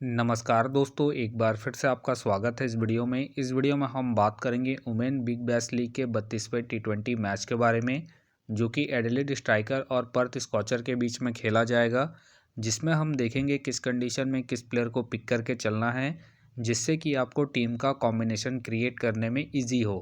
नमस्कार दोस्तों, एक बार फिर से आपका स्वागत है इस वीडियो में। इस वीडियो में हम बात करेंगे वुमेन बिग बैश लीग के 32वें टी20 मैच के बारे में, जो कि एडिलेड स्ट्राइकर और पर्थ स्कॉचर के बीच में खेला जाएगा, जिसमें हम देखेंगे किस कंडीशन में किस प्लेयर को पिक करके चलना है, जिससे कि आपको टीम का कॉम्बिनेशन क्रिएट करने में ईजी हो।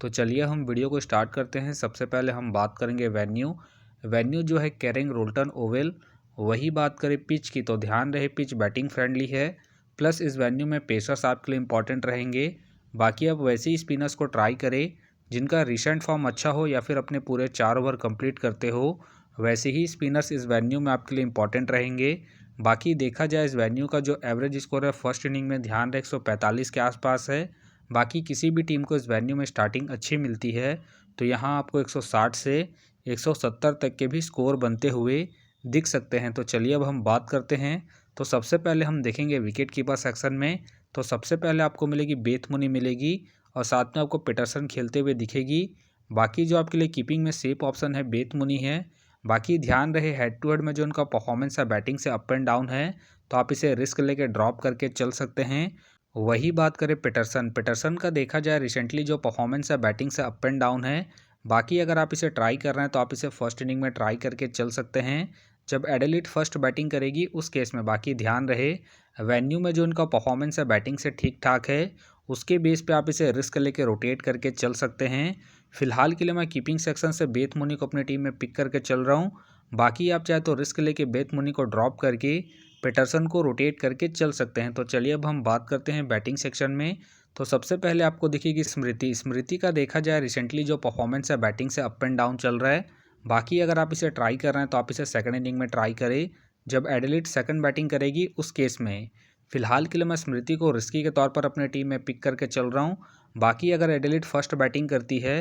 तो चलिए हम वीडियो को स्टार्ट करते हैं। सबसे पहले हम बात करेंगे वेन्यू जो है कैरिंग रोल्टन ओवल। वही बात करें पिच की, तो ध्यान रहे पिच बैटिंग फ्रेंडली है, प्लस इस वेन्यू में पेसर्स आपके लिए इंपॉर्टेंट रहेंगे। बाकी अब वैसे ही स्पिनर्स को ट्राई करें जिनका रिसेंट फॉर्म अच्छा हो या फिर अपने पूरे 4 ओवर कंप्लीट करते हो, वैसे ही स्पिनर्स इस वेन्यू में आपके लिए इंपॉर्टेंट रहेंगे। बाकी देखा जाए इस वेन्यू का जो एवरेज स्कोर है फर्स्ट इनिंग में ध्यान रहे 145 के आसपास है। बाकी किसी भी टीम को इस वेन्यू में स्टार्टिंग अच्छी मिलती है, तो यहाँ आपको 160 से 170 तक के भी स्कोर बनते हुए दिख सकते हैं। तो चलिए अब हम बात करते हैं। तो सबसे पहले हम देखेंगे विकेट कीपर सेक्शन में। तो सबसे पहले आपको मिलेगी बेथ मुनी मिलेगी और साथ में आपको पीटरसन खेलते हुए दिखेगी। बाकी जो आपके लिए कीपिंग में सेफ ऑप्शन है बेथ मुनी है। बाकी ध्यान रहे हेड टू हेड में जो उनका परफॉर्मेंस है बैटिंग से अप एंड डाउन है, तो आप इसे रिस्क लेके ड्रॉप करके चल सकते हैं। वही बात करें पीटरसन का देखा जाए रिसेंटली जो परफॉर्मेंस है बैटिंग से अप एंड डाउन है। बाकी अगर आप इसे ट्राई कर रहे हैं तो आप इसे फर्स्ट इनिंग में ट्राई करके चल सकते हैं जब एडिलेड फर्स्ट बैटिंग करेगी उस केस में। बाकी ध्यान रहे वेन्यू में जो उनका परफॉर्मेंस है बैटिंग से ठीक ठाक है, उसके बेस पे आप इसे रिस्क लेके रोटेट करके चल सकते हैं। फिलहाल के लिए मैं कीपिंग सेक्शन से बेथ मुनी को अपनी टीम में पिक करके चल रहा हूँ। बाकी आप चाहे तो रिस्क लेके बेथ मुनी को ड्रॉप करके पीटरसन को रोटेट करके चल सकते हैं। तो चलिए अब हम बात करते हैं बैटिंग सेक्शन में। तो सबसे पहले आपको दिखेगी स्मृति का देखा जाए रिसेंटली जो परफॉर्मेंस है बैटिंग से अप एंड डाउन चल रहा है। बाकी अगर आप इसे ट्राई कर रहे हैं तो आप इसे सेकंड इनिंग में ट्राई करें जब एडिलेड सेकंड बैटिंग करेगी उस केस में। फिलहाल के लिए मैं स्मृति को रिस्की के तौर पर अपने टीम में पिक करके चल रहा हूँ। बाकी अगर एडिलेड फर्स्ट बैटिंग करती है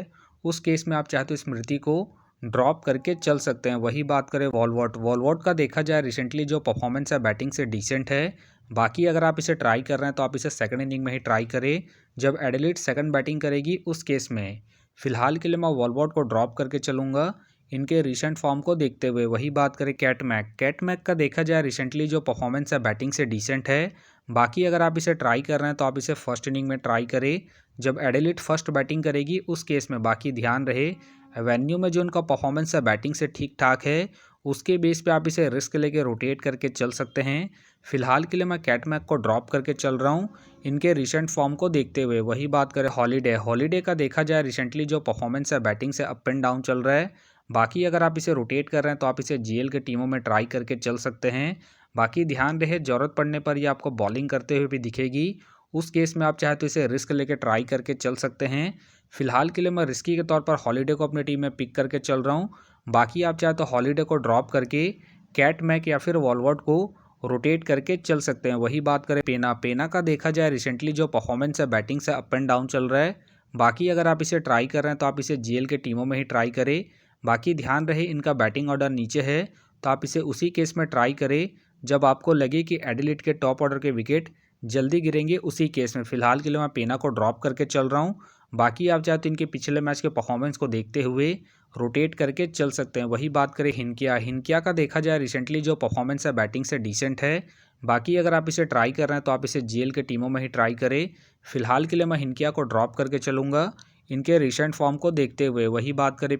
उस केस में आप चाहे तो स्मृति को ड्रॉप करके चल सकते हैं। वही बात करें वॉलवॉट का देखा जाए रिसेंटली जो परफॉर्मेंस है बैटिंग से डिसेंट है। बाकी अगर आप इसे ट्राई कर रहे हैं तो आप इसे सेकंड इनिंग में ही ट्राई करें जब एडिलेड सेकंड बैटिंग करेगी उस केस में। फिलहाल के लिए मैं वॉलवॉट को ड्रॉप करके चलूँगा इनके रिसेंट फॉर्म को देखते हुए। वही बात करें कैटमैक का देखा जाए रिसेंटली जो परफॉर्मेंस है बैटिंग से डिसेंट है। बाकी अगर आप इसे ट्राई कर रहे हैं तो आप इसे फर्स्ट इनिंग में ट्राई करें जब एडिलेड फर्स्ट बैटिंग करेगी उस केस में। बाकी ध्यान रहे वेन्यू में जो उनका परफॉर्मेंस है बैटिंग से ठीक ठाक है, उसके बेस पे आप इसे रिस्क लेके रोटेट करके चल सकते हैं। फिलहाल के लिए मैं कैटमैक को ड्रॉप करके चल रहा हूँ इनके रिसेंट फॉर्म को देखते हुए। वही बात करें हॉलीडे का देखा जाए रिसेंटली जो परफॉर्मेंस है बैटिंग से अप एंड डाउन चल रहा है। बाकी अगर आप इसे रोटेट कर रहे हैं तो आप इसे जीएल के टीमों में ट्राई करके चल सकते हैं। बाकी ध्यान रहे ज़रूरत पड़ने पर ये आपको बॉलिंग करते हुए भी दिखेगी, उस केस में आप चाहे तो इसे रिस्क लेके ट्राई करके चल सकते हैं। फिलहाल के लिए मैं रिस्की के तौर पर हॉलीडे को अपनी टीम में पिक करके चल रहा हूँ। बाकी आप चाहे तो हॉलीडे को ड्रॉप करके कैटमैक या फिर वॉलवर्ड को रोटेट करके चल सकते हैं। वही बात करें पेना का देखा जाए रिसेंटली जो परफॉर्मेंस है बैटिंग से अप एंड डाउन चल रहा है। बाकी अगर आप इसे ट्राई कर रहे हैं तो आप इसे जीएल के टीमों में ही ट्राई करें। बाकी ध्यान रहे इनका बैटिंग ऑर्डर नीचे है, तो आप इसे उसी केस में ट्राई करें जब आपको लगे कि एडिलेड के टॉप ऑर्डर के विकेट जल्दी गिरेंगे उसी केस में। फिलहाल के लिए मैं पेना को ड्रॉप करके चल रहा हूँ। बाकी आप चाहे तो इनके पिछले मैच के परफॉर्मेंस को देखते हुए रोटेट करके चल सकते हैं। वही बात करें हिनकिया का देखा जाए रिसेंटली जो परफॉर्मेंस है बैटिंग से डिसेंट है। बाकी अगर आप इसे ट्राई कर रहे हैं तो आप इसे जीएल के टीमों में ही ट्राई करें। फिलहाल के लिए मैं हिनकिया को ड्रॉप करके चलूँगा इनके रिसेंट फॉर्म को देखते हुए। वही बात करें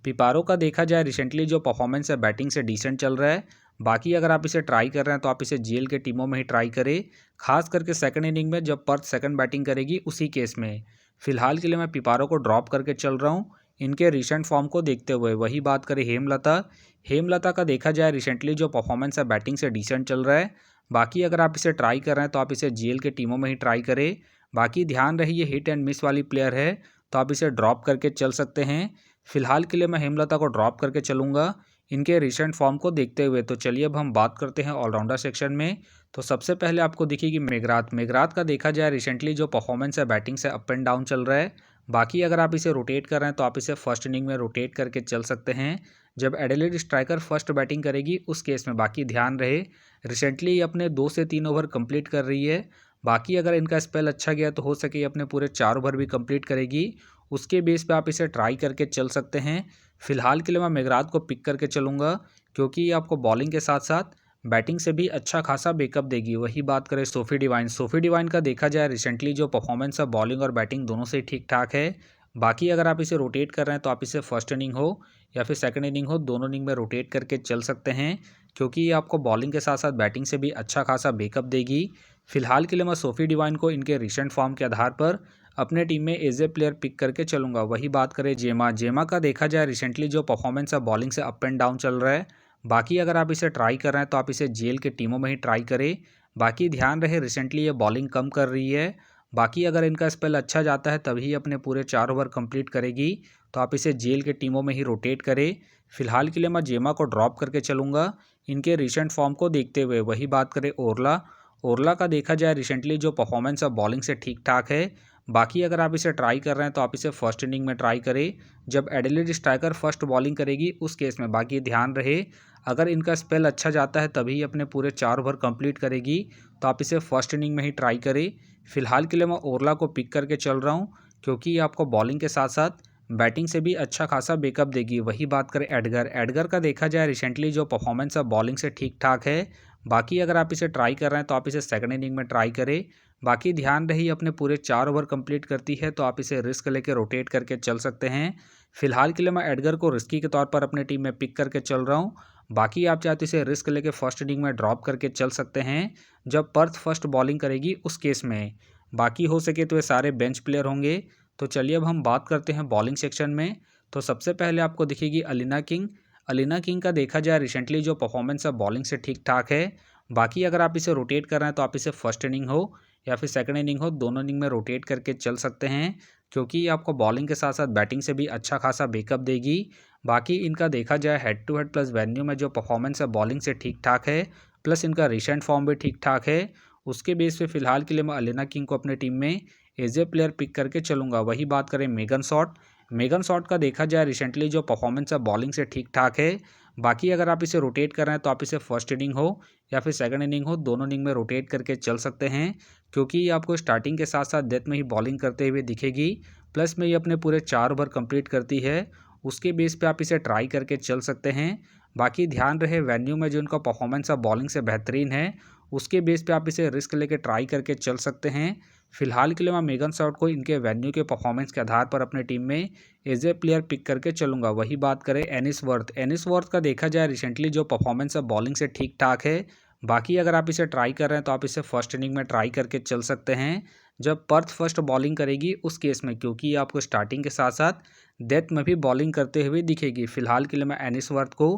पिपारो का देखा जाए रिसेंटली जो परफॉर्मेंस है बैटिंग से डिसेंट चल रहा है। बाकी अगर आप इसे ट्राई कर रहे हैं तो आप इसे जीएल के टीमों में ही ट्राई करें, खास करके सेकंड इनिंग में जब पर्थ सेकंड बैटिंग करेगी उसी केस में। फिलहाल के लिए मैं पिपारो को ड्रॉप करके चल रहा हूँ इनके रिसेंट फॉर्म को देखते हुए। वही बात करें हेमलता का देखा जाए रिसेंटली जो परफॉर्मेंस है बैटिंग से डिसेंट चल रहा है। बाकी अगर आप इसे ट्राई कर रहे हैं तो आप इसे जीएल के टीमों में ही ट्राई करें। बाकी ध्यान रहे ये हिट एंड मिस वाली प्लेयर है, तो आप इसे ड्रॉप करके चल सकते हैं। फिलहाल के लिए मैं हेमलता को ड्रॉप करके चलूँगा इनके रिसेंट फॉर्म को देखते हुए। तो चलिए अब हम बात करते हैं ऑलराउंडर सेक्शन में। तो सबसे पहले आपको दिखेगी मेघरात का देखा जाए रिसेंटली जो परफॉर्मेंस है बैटिंग से अप एंड डाउन चल रहा है। बाकी अगर आप इसे रोटेट कर रहे हैं तो आप इसे फर्स्ट इनिंग में रोटेट करके चल सकते हैं जब एडिलेड स्ट्राइकर फर्स्ट बैटिंग करेगी उस केस में। बाकी ध्यान रहे रिसेंटली ये अपने 2 से 3 ओवर कंप्लीट कर रही है। बाकी अगर इनका स्पेल अच्छा गया तो हो सके ये अपने पूरे 4 ओवर भी कंप्लीट करेगी, उसके बेस पे आप इसे ट्राई करके चल सकते हैं। फिलहाल के लिए मैं मेघरात को पिक करके चलूँगा क्योंकि ये आपको बॉलिंग के साथ साथ बैटिंग से भी अच्छा खासा बैकअप देगी। वही बात करें सोफी डिवाइन, सोफी डिवाइन का देखा जाए रिसेंटली जो परफॉर्मेंस है बॉलिंग और बैटिंग दोनों से ठीक ठाक है। बाकी अगर आप इसे रोटेट कर रहे हैं तो आप इसे फर्स्ट इनिंग हो या फिर सेकंड इनिंग हो, दोनों इनिंग में रोटेट करके चल सकते हैं, क्योंकि ये आपको बॉलिंग के साथ साथ बैटिंग से भी अच्छा खासा बैकअप देगी। फिलहाल के लिए मैं सोफी डिवाइन को इनके रिसेंट फॉर्म के आधार पर अपने टीम में एज ए प्लेयर पिक करके चलूंगा। वही बात करें जेमा, जेमा का देखा जाए रिसेंटली जो परफॉर्मेंस है बॉलिंग से अप एंड डाउन चल रहा है। बाकी अगर आप इसे ट्राई कर रहे हैं तो आप इसे जेल के टीमों में ही ट्राई करें। बाकी ध्यान रहे रिसेंटली ये बॉलिंग कम कर रही है। बाकी अगर इनका स्पेल अच्छा जाता है तभी अपने पूरे 4 ओवर कंप्लीट करेगी, तो आप इसे जेल के टीमों में ही रोटेट करें। फिलहाल के लिए मैं जेमा को ड्रॉप करके चलूँगा इनके रिसेंट फॉर्म को देखते हुए। वही बात करें ओरला, ओरला का देखा जाए रिसेंटली जो परफॉर्मेंस है बॉलिंग से ठीक ठाक है। बाकी अगर आप इसे ट्राई कर रहे हैं तो आप इसे फर्स्ट इनिंग में ट्राई करें जब एडिलेड स्ट्राइकर फर्स्ट बॉलिंग करेगी उस केस में। बाकी ध्यान रहे अगर इनका स्पेल अच्छा जाता है तभी अपने पूरे 4 ओवर कंप्लीट करेगी, तो आप इसे फर्स्ट इनिंग में ही ट्राई करें। फिलहाल के लिए मैं ओरला को पिक करके चल रहा हूँ, क्योंकि ये आपको बॉलिंग के साथ साथ बैटिंग से भी अच्छा खासा बैकअप देगी। वही बात करें एडगर, एडगर का देखा जाए रिसेंटली जो परफॉर्मेंस है बॉलिंग से ठीक ठाक है। बाकी अगर आप इसे ट्राई कर रहे हैं तो आप इसे सेकंड इनिंग में ट्राई करें। बाकी ध्यान रही अपने पूरे 4 ओवर कंप्लीट करती है, तो आप इसे रिस्क लेके रोटेट करके चल सकते हैं। फिलहाल के लिए मैं एडगर को रिस्की के तौर पर अपने टीम में पिक करके चल रहा हूँ। बाकी आप चाहे तो इसे रिस्क लेके फर्स्ट इनिंग में ड्रॉप करके चल सकते हैं जब पर्थ फर्स्ट बॉलिंग करेगी उस केस में। बाकी हो सके तो ये सारे बेंच प्लेयर होंगे। तो चलिए अब हम बात करते हैं बॉलिंग सेक्शन में। तो सबसे पहले आपको दिखेगी अलीना किंग। अलीना किंग का देखा जाए रिसेंटली जो परफॉर्मेंस है बॉलिंग से ठीक ठाक है। बाकी अगर आप इसे रोटेट कर रहे हैं तो आप इसे फर्स्ट इनिंग हो या फिर सेकंड इनिंग हो, दोनों इनिंग में रोटेट करके चल सकते हैं, क्योंकि ये आपको बॉलिंग के साथ साथ बैटिंग से भी अच्छा खासा बैकअप देगी। बाकी इनका देखा जाए head to head plus venue में जो परफॉर्मेंस है बॉलिंग से ठीक ठाक है, प्लस इनका रिसेंट फॉर्म भी ठीक ठाक है। उसके बेस पे फिलहाल के लिए मैं अलीना किंग को अपने टीम में एज ए प्लेयर पिक करके चलूँगा। वही बात करें मेगन शॉट, मेगन शॉट का देखा जाए रिसेंटली जो परफॉर्मेंस है बॉलिंग से ठीक ठाक है। बाकी अगर आप इसे रोटेट कर रहे हैं तो आप इसे फर्स्ट इनिंग हो या फिर सेकंड इनिंग हो, दोनों इनिंग में रोटेट करके चल सकते हैं, क्योंकि ये आपको स्टार्टिंग के साथ साथ डेथ में ही बॉलिंग करते हुए दिखेगी। प्लस में ये अपने पूरे 4 ओवर कंप्लीट करती है, उसके बेस पे आप इसे ट्राई करके चल सकते हैं। बाकी ध्यान रहे वेन्यू में जो इनका परफॉर्मेंस है बॉलिंग से बेहतरीन है, उसके बेस पे आप इसे रिस्क लेके ट्राई करके चल सकते हैं। फिलहाल के लिए मैं मेगन शॉट को इनके वेन्यू के परफॉर्मेंस के आधार पर अपने टीम में एज ए प्लेयर पिक करके चलूँगा। वही बात करें एनिस वर्थ, एनिस वर्थ का देखा जाए रिसेंटली जो परफॉर्मेंस है बॉलिंग से ठीक ठाक है। बाकी अगर आप इसे ट्राई कर रहे हैं तो आप इसे फर्स्ट इनिंग में ट्राई करके चल सकते हैं जब पर्थ फर्स्ट बॉलिंग करेगी उस केस में, क्योंकि ये आपको स्टार्टिंग के साथ साथ डेथ में भी बॉलिंग करते हुए दिखेगी। फिलहाल के लिए मैं एनिस वर्थ को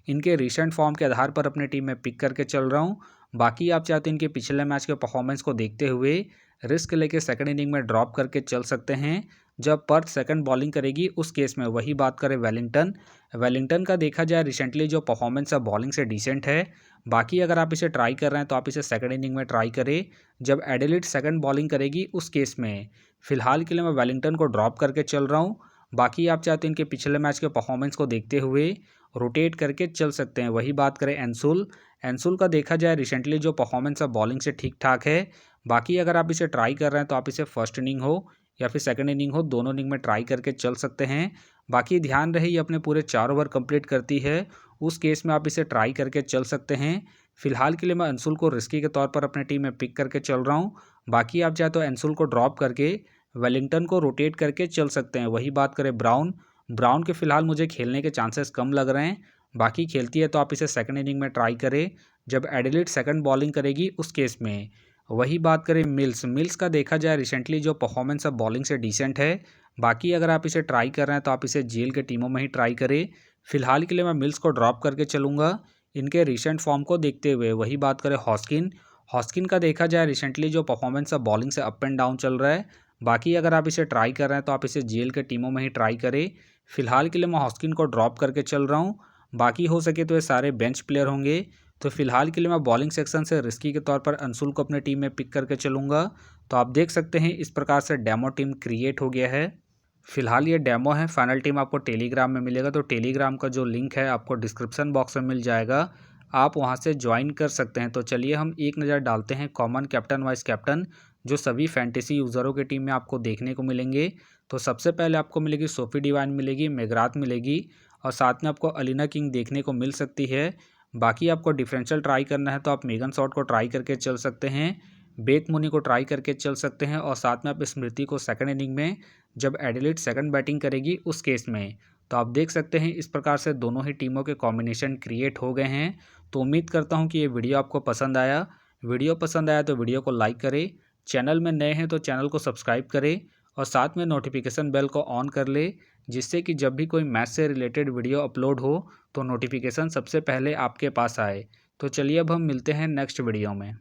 इनके रिसेंट फॉर्म के आधार पर अपने टीम में पिक करके चल रहा हूँ। बाकी आप चाहते हैं इनके पिछले मैच के परफॉर्मेंस को देखते हुए रिस्क लेके सेकंड इनिंग में ड्रॉप करके चल सकते हैं जब पर्थ सेकंड बॉलिंग करेगी उस केस में। वही बात करें वेलिंगटन, वेलिंगटन का देखा जाए रिसेंटली जो परफॉर्मेंस है बॉलिंग से डिसेंट है। बाकी अगर आप इसे ट्राई कर रहे हैं तो आप इसे सेकंड इनिंग में ट्राई करें जब एडिलेड सेकंड बॉलिंग करेगी उस केस में। फिलहाल के लिए मैं वेलिंगटन को ड्रॉप करके चल रहा हूँ। बाकी आप चाहते हैं इनके पिछले मैच के परफॉर्मेंस को देखते हुए रोटेट करके चल सकते हैं। वही बात करें एंसुल, एंसुल का देखा जाए रिसेंटली जो परफॉर्मेंस है बॉलिंग से ठीक ठाक है। बाकी अगर आप इसे ट्राई कर रहे हैं तो आप इसे फर्स्ट इनिंग हो या फिर सेकंड इनिंग हो, दोनों इनिंग में ट्राई करके चल सकते हैं। बाकी ध्यान रहे ये अपने पूरे 4 ओवर कंप्लीट करती है, उस केस में आप इसे ट्राई करके चल सकते हैं। फिलहाल के लिए मैं अंशुल को रिस्की के तौर पर अपने टीम में पिक करके चल रहा हूँ। बाकी आप चाहे तो अंशुल को ड्रॉप करके वेलिंगटन को रोटेट करके चल सकते हैं। वही बात करें ब्राउन, ब्राउन के फिलहाल मुझे खेलने के चांसेस कम लग रहे हैं। बाकी खेलती है तो आप इसे सेकंड इनिंग में ट्राई करें जब एडिलेड सेकंड बॉलिंग करेगी उस केस में। वही बात करें मिल्स, मिल्स का देखा जाए रिसेंटली जो परफॉर्मेंस है बॉलिंग से डिसेंट है। बाकी अगर आप इसे ट्राई कर रहे हैं तो आप इसे जेल के टीमों में ही ट्राई करें। फिलहाल के लिए मैं मिल्स को ड्रॉप करके चलूँगा इनके रिसेंट फॉर्म को देखते हुए। वही बात करें हॉस्किन, हॉस्किन का देखा जाए रिसेंटली जो परफॉर्मेंस है बॉलिंग से अप एंड डाउन चल रहा है। बाकी अगर आप इसे ट्राई कर रहे हैं तो आप इसे जेल के टीमों में ही ट्राई करें। फिलहाल के लिए मैं हॉस्किन को ड्रॉप करके चल रहा हूँ। बाकी हो सके तो ये सारे बेंच प्लेयर होंगे। तो फिलहाल के लिए मैं बॉलिंग सेक्शन से रिस्की के तौर पर अंशुल को अपने टीम में पिक करके चलूँगा। तो आप देख सकते हैं इस प्रकार से डेमो टीम क्रिएट हो गया है। फिलहाल ये डेमो है, फाइनल टीम आपको टेलीग्राम में मिलेगा। तो टेलीग्राम का जो लिंक है आपको डिस्क्रिप्शन बॉक्स में मिल जाएगा, आप वहां से ज्वाइन कर सकते हैं। तो चलिए हम एक नज़र डालते हैं कॉमन कैप्टन वाइस कैप्टन जो सभी फैंटेसी यूज़रों की टीम में आपको देखने को मिलेंगे। तो सबसे पहले आपको मिलेगी सोफी डिवाइन मिलेगी, मेगराथ मिलेगी और साथ में आपको अलीना किंग देखने को मिल सकती है। बाकी आपको डिफरेंशियल ट्राई करना है तो आप मेगन शॉट को ट्राई करके चल सकते हैं, बेथ मूनी को ट्राई करके चल सकते हैं और साथ में आप स्मृति को सेकंड इनिंग में जब एडिलेड सेकंड बैटिंग करेगी उस केस में। तो आप देख सकते हैं इस प्रकार से दोनों ही टीमों के कॉम्बिनेशन क्रिएट हो गए हैं। तो उम्मीद करता हूं कि ये वीडियो आपको पसंद आया। वीडियो पसंद आया तो वीडियो को लाइक करें, चैनल में नए हैं तो चैनल को सब्सक्राइब करें और साथ में नोटिफिकेशन बेल को ऑन कर ले, जिससे कि जब भी कोई मैच से रिलेटेड वीडियो अपलोड हो तो नोटिफिकेशन सबसे पहले आपके पास आए। तो चलिए अब हम मिलते हैं नेक्स्ट वीडियो में।